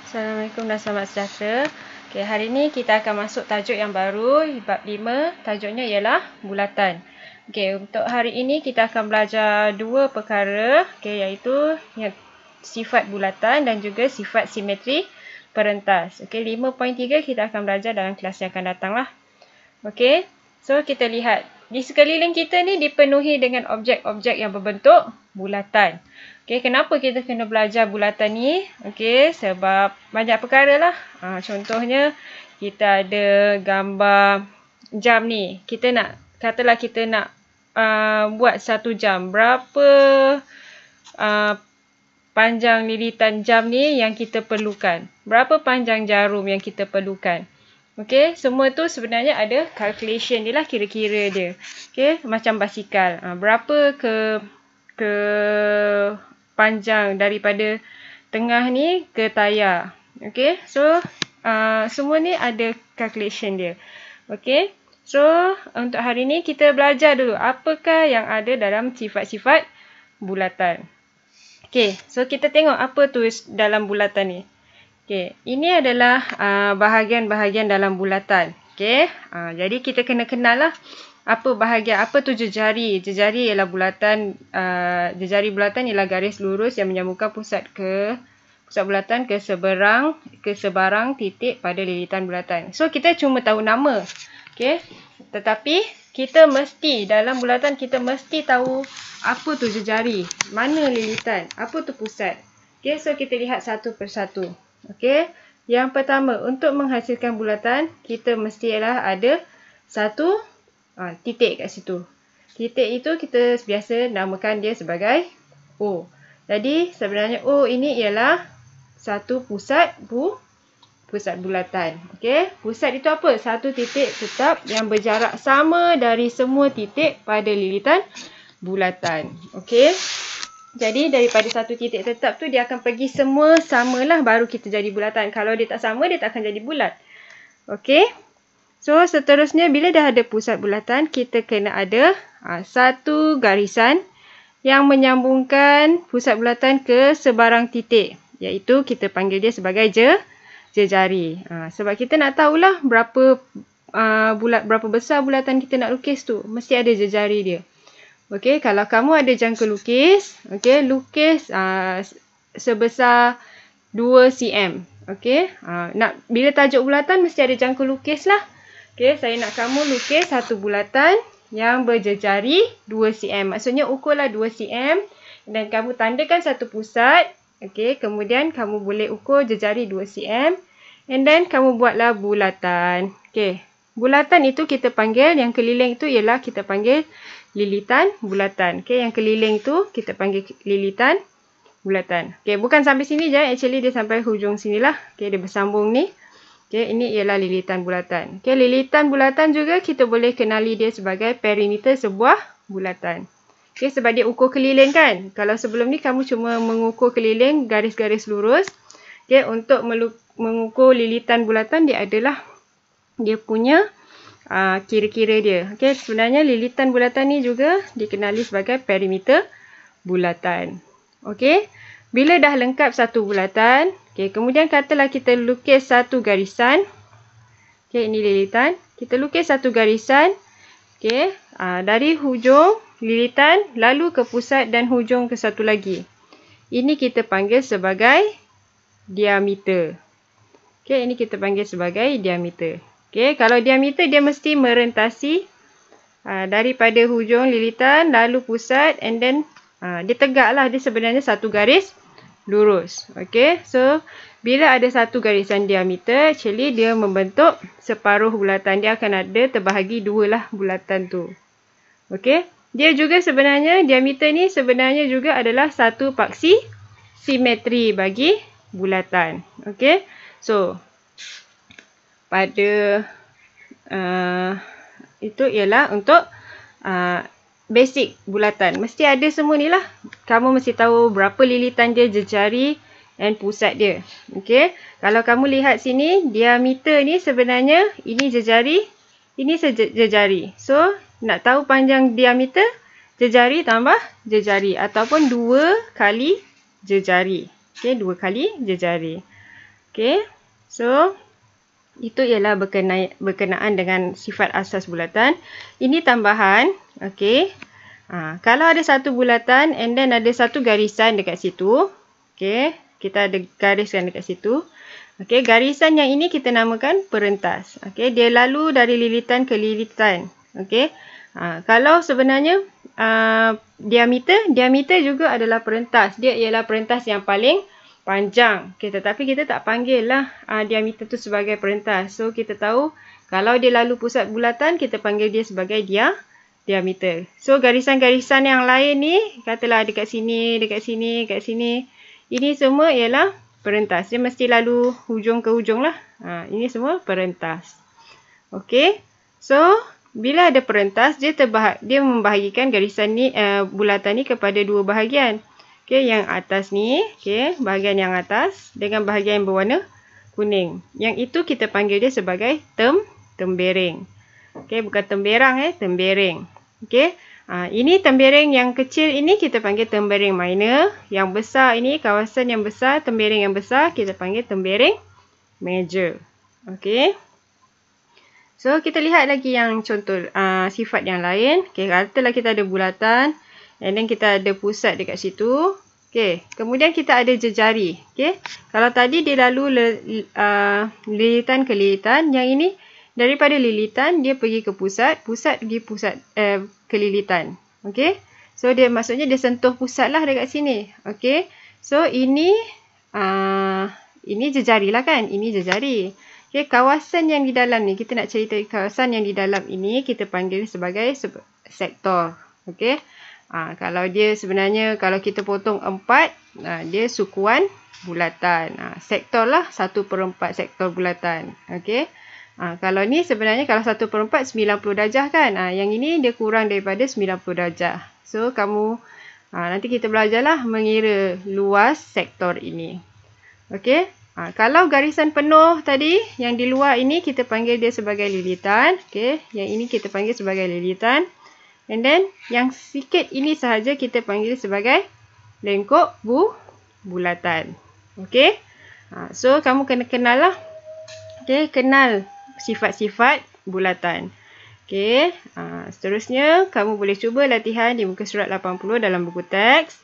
Assalamualaikum dan selamat sejahtera. Okay, hari ini kita akan masuk tajuk yang baru, bab 5. Tajuknya ialah bulatan. Okay, untuk hari ini kita akan belajar dua perkara, iaitu sifat bulatan dan juga sifat simetri perentas. Okay, 5.3 kita akan belajar dalam kelas yang akan datang lah. Okay, so kita lihat. Di sekeliling kita ni dipenuhi dengan objek-objek yang berbentuk bulatan. Okay, kenapa kita kena belajar bulatan ni? Okay, sebab banyak perkara lah. Contohnya, kita ada gambar jam ni. Katalah kita nak buat satu jam. Berapa panjang lilitan jam ni yang kita perlukan? Berapa panjang jarum yang kita perlukan? Okay, semua tu sebenarnya ada calculation dia lah, kira-kira dia. Okay, macam basikal. Berapa ke panjang daripada tengah ni ke tayar. Okay, so semua ni ada calculation dia. Okay, so untuk hari ni kita belajar dulu apakah yang ada dalam sifat-sifat bulatan. Okay, so kita tengok apa tu dalam bulatan ni. Okay, ini adalah bahagian-bahagian dalam bulatan. Okay, jadi kita kena kenal lah apa bahagian, apa tu jejari. Jejari ialah bulatan, jejari bulatan ialah garis lurus yang menyambungkan pusat bulatan ke sebarang titik pada lilitan bulatan. So, kita cuma tahu nama. Okay, tetapi kita mesti, dalam bulatan kita mesti tahu apa tu jejari, mana lilitan, apa tu pusat. Okay, so kita lihat satu persatu. Okey, yang pertama, untuk menghasilkan bulatan, kita mestilah ada satu titik kat situ. Titik itu kita biasa namakan dia sebagai O. Jadi, sebenarnya O ini ialah satu pusat bulatan. Okey, pusat itu apa? Satu titik tetap yang berjarak sama dari semua titik pada lilitan bulatan. Okey. Jadi, daripada satu titik tetap tu, dia akan pergi semua samalah baru kita jadi bulatan. Kalau dia tak sama, dia tak akan jadi bulat. Okey. So, seterusnya, bila dah ada pusat bulatan, kita kena ada satu garisan yang menyambungkan pusat bulatan ke sebarang titik. Iaitu, kita panggil dia sebagai jejari. Sebab kita nak tahulah berapa besar bulatan kita nak lukis tu. Mesti ada jejari dia. Okey, kalau kamu ada jangka lukis, okey, lukis sebesar 2 cm. Okey, bila tajuk bulatan mesti ada jangka lukis lah. Okey, saya nak kamu lukis satu bulatan yang berjejari 2 cm. Maksudnya ukurlah 2 cm dan kamu tandakan satu pusat. Okey, kemudian kamu boleh ukur jejari 2 cm and then kamu buatlah bulatan. Okey, bulatan itu kita panggil, yang keliling itu ialah kita panggil lilitan bulatan. Okey, yang keliling tu kita panggil lilitan bulatan. Okey, bukan sampai sini je, actually dia sampai hujung sinilah. Okey, dia bersambung ni. Okey, ini ialah lilitan bulatan. Okey, lilitan bulatan juga kita boleh kenali dia sebagai perimeter sebuah bulatan. Okey, sebab dia ukur keliling kan. Kalau sebelum ni kamu cuma mengukur keliling garis-garis lurus. Okey, untuk mengukur lilitan bulatan dia adalah dia punya kira-kira dia. Okey, sebenarnya lilitan bulatan ni juga dikenali sebagai perimeter bulatan. Okey, bila dah lengkap satu bulatan, okey, kemudian katalah kita lukis satu garisan. Okey, ini lilitan. Kita lukis satu garisan. Okey, dari hujung lilitan lalu ke pusat dan hujung ke satu lagi. Ini kita panggil sebagai diameter. Okey, ini kita panggil sebagai diameter. Okey, kalau diameter dia mesti merentasi daripada hujung lilitan lalu pusat and then dia tegak lah, dia sebenarnya satu garis lurus. Okey, so bila ada satu garisan diameter, actually dia membentuk separuh bulatan. Dia akan ada terbahagi dua lah bulatan tu. Okey, dia juga sebenarnya diameter ni sebenarnya juga adalah satu paksi simetri bagi bulatan. Okey, so pada itu ialah untuk basic bulatan. Mesti ada semua ni lah. Kamu mesti tahu berapa lilitan dia, jejari dan pusat dia. Okey, kalau kamu lihat sini, diameter ni sebenarnya ini jejari, ini jejari. So, nak tahu panjang diameter, jejari tambah jejari ataupun 2 kali jejari. Okey, 2 kali jejari. Okey. So, itu ialah berkenaan dengan sifat asas bulatan. Ini tambahan. Okey. Kalau ada satu bulatan and then ada satu garisan dekat situ. Okey. Kita ada gariskan dekat situ. Okey. Garisan yang ini kita namakan perentas. Okey. Dia lalu dari lilitan ke lilitan. Okey. Kalau sebenarnya diameter juga adalah perentas. Dia ialah perentas yang paling panjang. Okay, tetapi kita tak panggil lah diameter tu sebagai perentas. So, kita tahu kalau dia lalu pusat bulatan, kita panggil dia sebagai diameter. So, garisan-garisan yang lain ni, katalah dekat sini, dekat sini, dekat sini. Ini semua ialah perentas. Dia mesti lalu hujung ke hujung lah. Ini semua perentas. Okey. So, bila ada perentas, dia membahagikan garisan ni, bulatan ni kepada dua bahagian. Okey, yang atas ni, okey, bahagian yang atas dengan bahagian yang berwarna kuning. Yang itu kita panggil dia sebagai tembereng. Okey, bukan temberang tembereng. Okey. Ini tembereng yang kecil ini kita panggil tembereng minor. Yang besar ini, kawasan yang besar, tembereng yang besar kita panggil tembereng major. Okey. So, kita lihat lagi yang contoh sifat yang lain. Okey, katalah kita ada bulatan. And then kita ada pusat dekat situ. Okey. Kemudian kita ada jejari. Okey. Kalau tadi dia lalu lilitan ke lilitan. Yang ini daripada lilitan dia pergi ke pusat. Pusat pergi ke lilitan. Okey. So dia maksudnya dia sentuh pusat lah dekat sini. Okey. So ini jejari lah kan. Ini jejari. Okey. Kawasan yang di dalam ni. Kita nak cerita kawasan yang di dalam ini. Kita panggil sebagai sektor. Okey. Kalau dia sebenarnya kalau kita potong 4, dia sukuan bulatan. Sektor lah 1/4 sektor bulatan. Okey. Kalau ni sebenarnya kalau 1/4 90 darjah kan. Yang ini dia kurang daripada 90 darjah. So kamu nanti kita belajarlah mengira luas sektor ini. Okey. Kalau garisan penuh tadi yang di luar ini kita panggil dia sebagai lilitan. Okey. Yang ini kita panggil sebagai lilitan. And then, yang sikit ini sahaja kita panggil sebagai lengkuk bulatan. Okey. So, kamu kena kenal lah. Okey, kenal sifat-sifat bulatan. Okey. Seterusnya, kamu boleh cuba latihan di muka surat 80 dalam buku teks.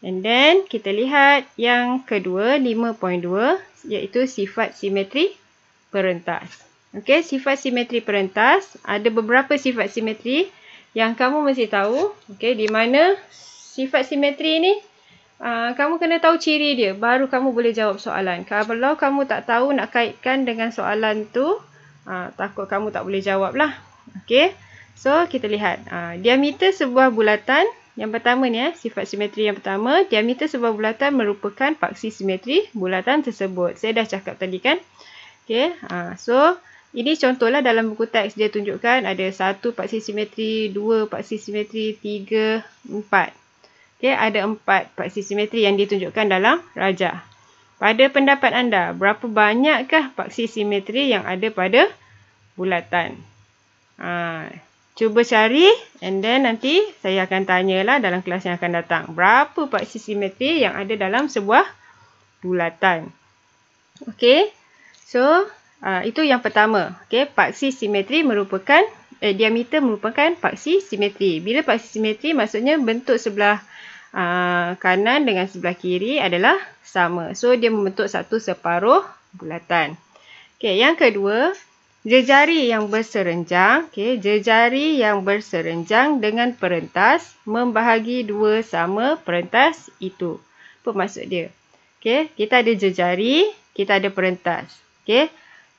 And then, kita lihat yang kedua, 5.2, iaitu sifat simetri perentas. Okey, sifat simetri perentas. Ada beberapa sifat simetri yang kamu mesti tahu. Okey, di mana sifat simetri ni kamu kena tahu ciri dia baru kamu boleh jawab soalan. Kalau kamu tak tahu nak kaitkan dengan soalan tu, takut kamu tak boleh jawab lah. Okey. So, kita lihat diameter sebuah bulatan. Yang pertama ni sifat simetri yang pertama, diameter sebuah bulatan merupakan paksi simetri bulatan tersebut. Saya dah cakap tadi kan. Okey. So, ini contohlah dalam buku teks dia tunjukkan ada 1 paksi simetri, 2 paksi simetri, 3, 4. Okey, ada 4 paksi simetri yang ditunjukkan dalam rajah. Pada pendapat anda, berapa banyakkah paksi simetri yang ada pada bulatan? Cuba cari and then nanti saya akan tanyalah dalam kelas yang akan datang. Berapa paksi simetri yang ada dalam sebuah bulatan? Okey. So, itu yang pertama. Okey, paksi simetri merupakan diameter merupakan paksi simetri. Bila paksi simetri maksudnya bentuk sebelah kanan dengan sebelah kiri adalah sama. So dia membentuk satu separuh bulatan. Okey, yang kedua, jejari yang berserenjang, okey, jejari yang berserenjang dengan perentas membahagi dua sama perentas itu. Apa maksud dia? Okey, kita ada jejari, kita ada perentas. Okey.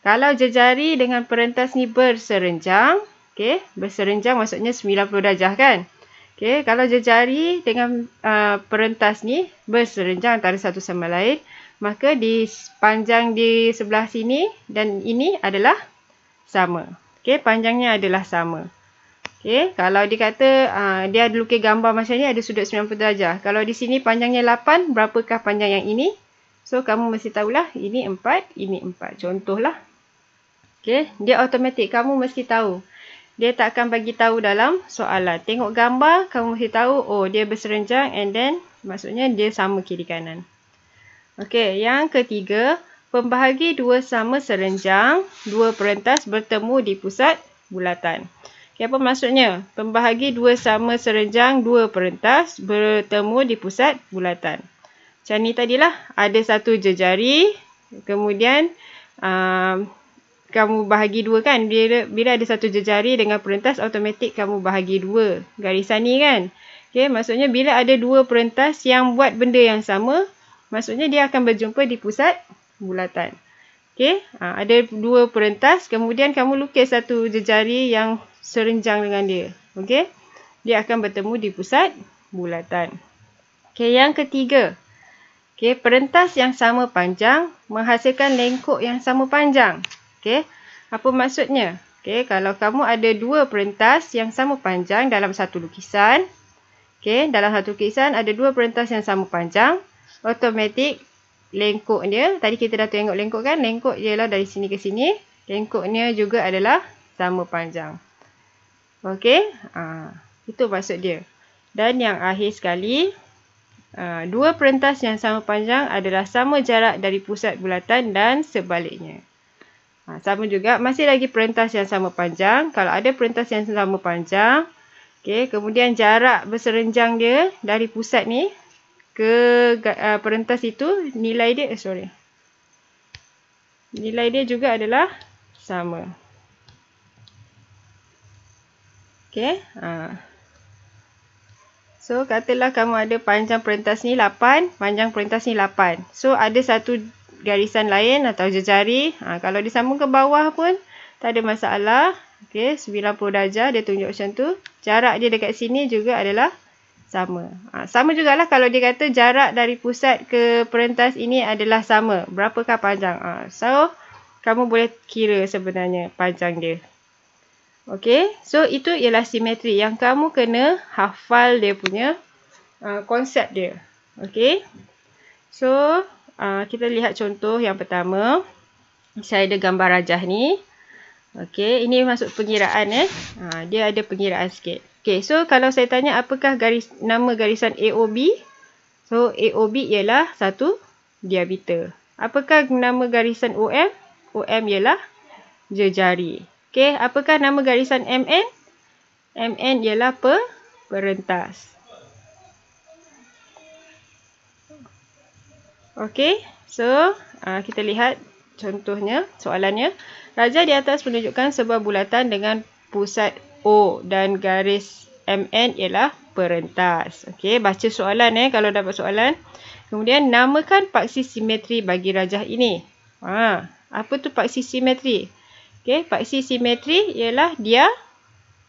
Kalau jejari dengan perentas ni berserenjang, okey, berserenjang maksudnya 90 darjah kan? Okey, kalau jejari dengan perentas ni berserenjang antara satu sama lain, maka di panjang di sebelah sini dan ini adalah sama. Okey, panjangnya adalah sama. Okey, kalau dikata dia ada lukis gambar macam ni ada sudut 90 darjah. Kalau di sini panjangnya 8, berapakah panjang yang ini? So, kamu mesti tahulah ini 4, ini 4. Contohlah. Okey, dia automatik kamu mesti tahu. Dia tak akan bagi tahu dalam soalan. Tengok gambar, kamu mesti tahu, oh dia berserenjang and then maksudnya dia sama kiri kanan. Okey, yang ketiga, pembahagi dua sama serenjang, dua perentas bertemu di pusat bulatan. Okay, apa maksudnya? Pembahagi dua sama serenjang, dua perentas bertemu di pusat bulatan. Macam ni tadilah, ada satu jejari, kemudian kamu bahagi dua kan. Bila ada satu jejari dengan perentas, automatik kamu bahagi dua garisan ni kan. Okay, maksudnya bila ada dua perentas yang buat benda yang sama, maksudnya dia akan berjumpa di pusat bulatan. Okay, ada dua perentas, kemudian kamu lukis satu jejari yang serenjang dengan dia. Okay, dia akan bertemu di pusat bulatan. Okay, yang ketiga. Okay, perentas yang sama panjang menghasilkan lengkuk yang sama panjang. Okay, apa maksudnya? Okay, kalau kamu ada dua perentas yang sama panjang dalam satu lukisan. Okay, dalam satu lukisan ada dua perentas yang sama panjang. Automatik lengkuk dia, tadi kita dah tengok lengkuk kan? Lengkuk ialah dari sini ke sini. Lengkuknya juga adalah sama panjang. Okey, itu maksud dia. Dan yang akhir sekali, dua perentas yang sama panjang adalah sama jarak dari pusat bulatan dan sebaliknya. Sama juga, masih lagi perentas yang sama panjang. Kalau ada perentas yang sama panjang, okay, kemudian jarak berserenjang dia dari pusat ni ke perentas itu, nilai dia juga adalah sama. Okay. So, katalah kamu ada panjang perentas ni 8, panjang perentas ni 8. So, ada satu garisan lain atau jejari. Kalau disambung ke bawah pun, tak ada masalah. Okay, 90 darjah dia tunjuk macam tu. Jarak dia dekat sini juga adalah sama. Sama jugalah kalau dia kata jarak dari pusat ke perentas ini adalah sama. Berapakah panjang? So, kamu boleh kira sebenarnya panjang dia. Okey, so itu ialah simetri yang kamu kena hafal dia punya konsep dia. Okey, so kita lihat contoh yang pertama. Saya ada gambar rajah ni. Okey, ini masuk pengiraan dia ada pengiraan sikit. Okey, so kalau saya tanya apakah nama garisan AOB? So AOB ialah satu diameter. Apakah nama garisan OM? OM ialah jejari. Okey, apakah nama garisan MN? MN ialah perentas. Okey, so kita lihat contohnya, soalannya. Rajah di atas menunjukkan sebuah bulatan dengan pusat O dan garis MN ialah perentas. Okey, baca soalan kalau dapat soalan. Kemudian namakan paksi simetri bagi rajah ini. Apa tu paksi simetri? Okey, paksi simetri ialah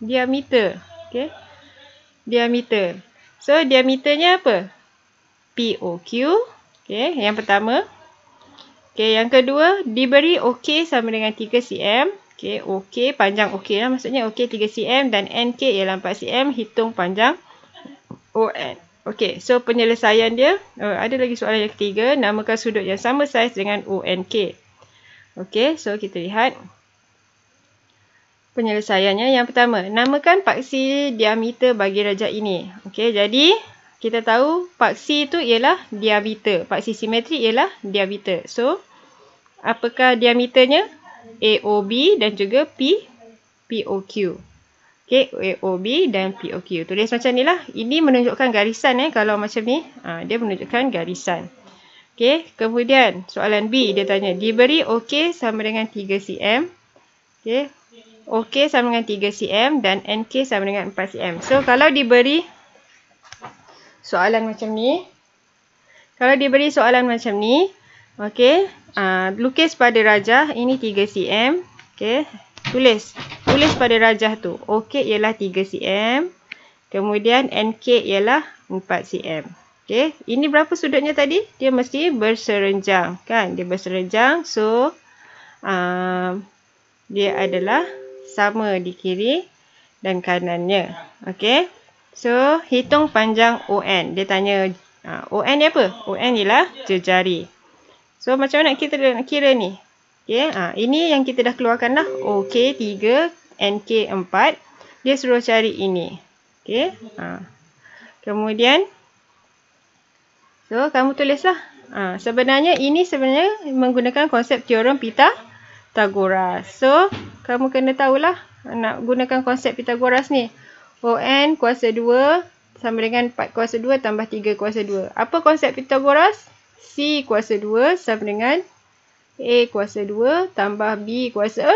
diameter. Okey. Diameter. So diameternya apa? POQ. Okey, yang pertama. Okey, yang kedua diberi OK sama dengan 3 cm. Okey, OK panjang OK lah, maksudnya OK 3 cm dan NK ialah 4 cm, hitung panjang ON. Okey, so penyelesaian dia, ada lagi soalan yang ketiga, namakan sudut yang sama saiz dengan ONK. Okey, so kita lihat penyelesaiannya. Yang pertama, namakan paksi diameter bagi rajah ini. Okey, jadi kita tahu paksi itu ialah diameter. Paksi simetri ialah diameter. So, apakah diameternya? AOB dan juga POQ. Okey, AOB dan POQ. Tulis macam ni lah. Ini menunjukkan garisan kalau macam ni. Dia menunjukkan garisan. Okey, kemudian soalan B dia tanya, diberi OK sama dengan 3 cm. Okey. OK sama dengan 3 cm dan NK sama dengan 4 cm. So, kalau diberi soalan macam ni. Okey. Lukis pada rajah. Ini 3 cm. Okey. Tulis pada rajah tu. OK ialah 3 cm. Kemudian NK ialah 4 cm. Okey. Ini berapa sudutnya tadi? Dia mesti berserenjang. Kan? Dia berserenjang. So, dia adalah sama di kiri dan kanannya. Okey. So, hitung panjang ON. Dia tanya, ON ni apa? ON ialah jejari. So, macam mana kita nak kira ni? Okey. Ini yang kita dah keluarkan dah. OK 3, NK 4. Dia suruh cari ini. Okey. Kemudian, so, kamu tulislah. Sebenarnya ini menggunakan konsep teorem Pythagoras. So, kamu kena tahulah nak gunakan konsep Pythagoras ni. ON kuasa 2 sama dengan 4 kuasa 2 tambah 3 kuasa 2. Apa konsep Pythagoras? C kuasa 2 sama dengan A kuasa 2 tambah B kuasa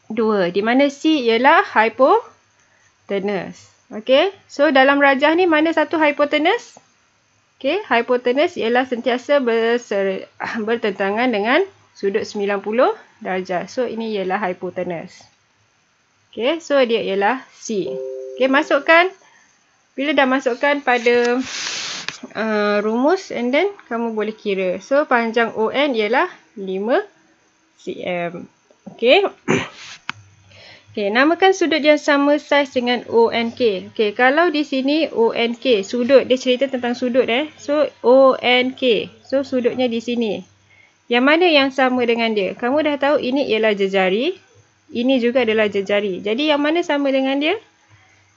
2. Di mana C ialah hypotenuse. Okey. So, dalam rajah ni mana satu hypotenuse? Okey. Hypotenuse ialah sentiasa bertentangan dengan sudut 90 darjah. So, ini ialah hypotenuse. Okey. So, dia ialah C. Okey. Masukkan. Bila dah masukkan pada rumus and then kamu boleh kira. So, panjang ON ialah 5 cm. Okey. Okey, namakan sudut yang sama saiz dengan ONK. Okey, kalau di sini ONK, sudut, dia cerita tentang sudut So, ONK. So, sudutnya di sini. Yang mana yang sama dengan dia? Kamu dah tahu ini ialah jejari. Ini juga adalah jejari. Jadi, yang mana sama dengan dia?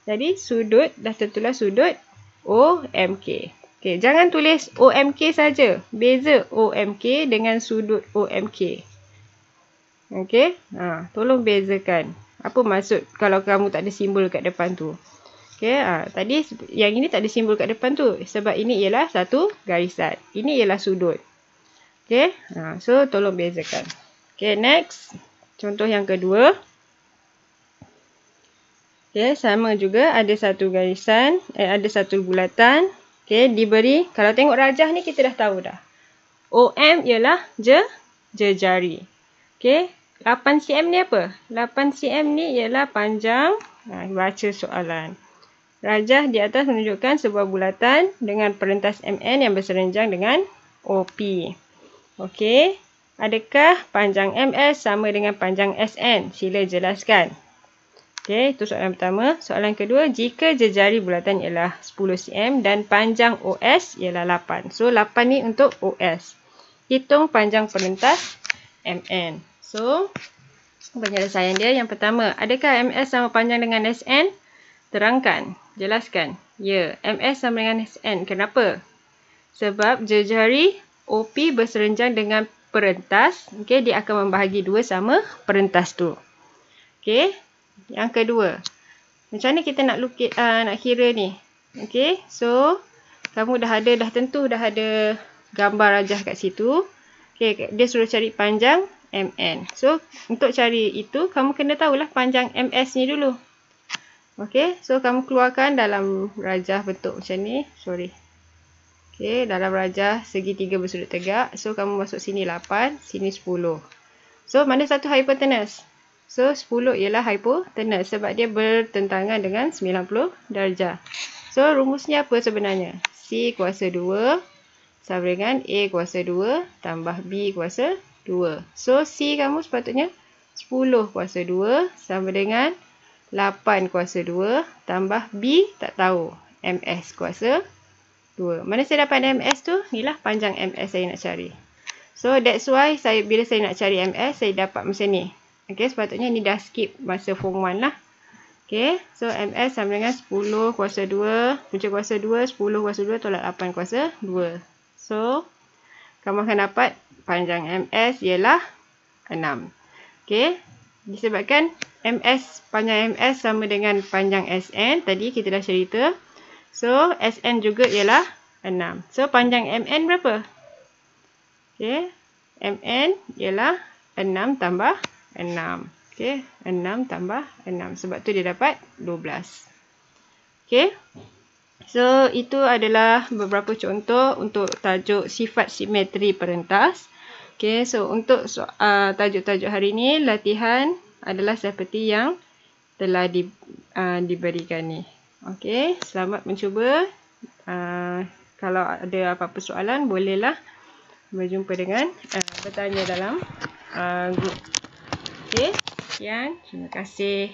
Jadi, sudut, dah tentulah sudut OMK. Okey, jangan tulis OMK saja. Beza OMK dengan sudut OMK. Okey, tolong bezakan. Apa maksud kalau kamu tak ada simbol kat depan tu? Okey, tadi yang ini tak ada simbol kat depan tu. Sebab ini ialah satu garisan. Ini ialah sudut. Okey, so tolong bezakan. Okey, next. Contoh yang kedua. Okey, sama juga ada satu garisan. Ada satu bulatan. Okey, diberi. Kalau tengok rajah ni kita dah tahu dah. OM ialah jejari. Okey. 8 cm ni apa? 8 cm ni ialah panjang. Baca soalan. Rajah di atas menunjukkan sebuah bulatan dengan perentas MN yang berserenjang dengan OP. Okey. Adakah panjang MS sama dengan panjang SN? Sila jelaskan. Okey, itu soalan pertama. Soalan kedua, jika jejari bulatan ialah 10 cm dan panjang OS ialah 8. So, 8 ni untuk OS. Hitung panjang perentas MN. So, penyelesaian dia yang pertama. Adakah MS sama panjang dengan SN? Terangkan. Jelaskan. Ya, MS sama dengan SN. Kenapa? Sebab jejari OP berserenjang dengan perentas. Okay, dia akan membahagi dua sama perentas tu. Okay. Yang kedua. Macam mana kita nak kira ni? Okay. So, kamu dah ada gambar rajah kat situ. Okay, dia suruh cari panjang MN. So, untuk cari itu, kamu kena tahulah panjang MS ni dulu. Okey, so kamu keluarkan dalam rajah bentuk macam ni. Okey, dalam rajah segitiga bersudut tegak. So, kamu masuk sini 8, sini 10. So, mana satu hypotenuse? So, 10 ialah hypotenuse sebab dia bertentangan dengan 90 darjah. So, rumusnya apa sebenarnya? C kuasa 2 sama dengan A kuasa 2 tambah B kuasa 2. So, C kamu sepatutnya 10 kuasa 2 sama dengan 8 kuasa 2 tambah B tak tahu. MS kuasa 2. Mana saya dapat MS tu? Inilah panjang MS saya nak cari. So, that's why bila saya nak cari MS, saya dapat macam ni. Okay, sepatutnya ni dah skip masa form 1 lah. Okay, so MS sama dengan 10 kuasa 2, punca kuasa 2, 10 kuasa 2 tolak 8 kuasa 2. So, kamu akan dapat panjang MS ialah 6. Okey. Disebabkan panjang MS sama dengan panjang SN. Tadi kita dah cerita. So, SN juga ialah 6. So, panjang MN berapa? Okey. MN ialah 6 tambah 6. Okey. 6 tambah 6. Sebab tu dia dapat 12. Okey. So, itu adalah beberapa contoh untuk tajuk sifat simetri perentas. Okay, so untuk tajuk-tajuk hari ini, latihan adalah seperti yang telah diberikan ni. Okay, selamat mencuba. Kalau ada apa-apa soalan, bolehlah berjumpa dengan bertanya dalam grup. Okay, sekian. Terima kasih.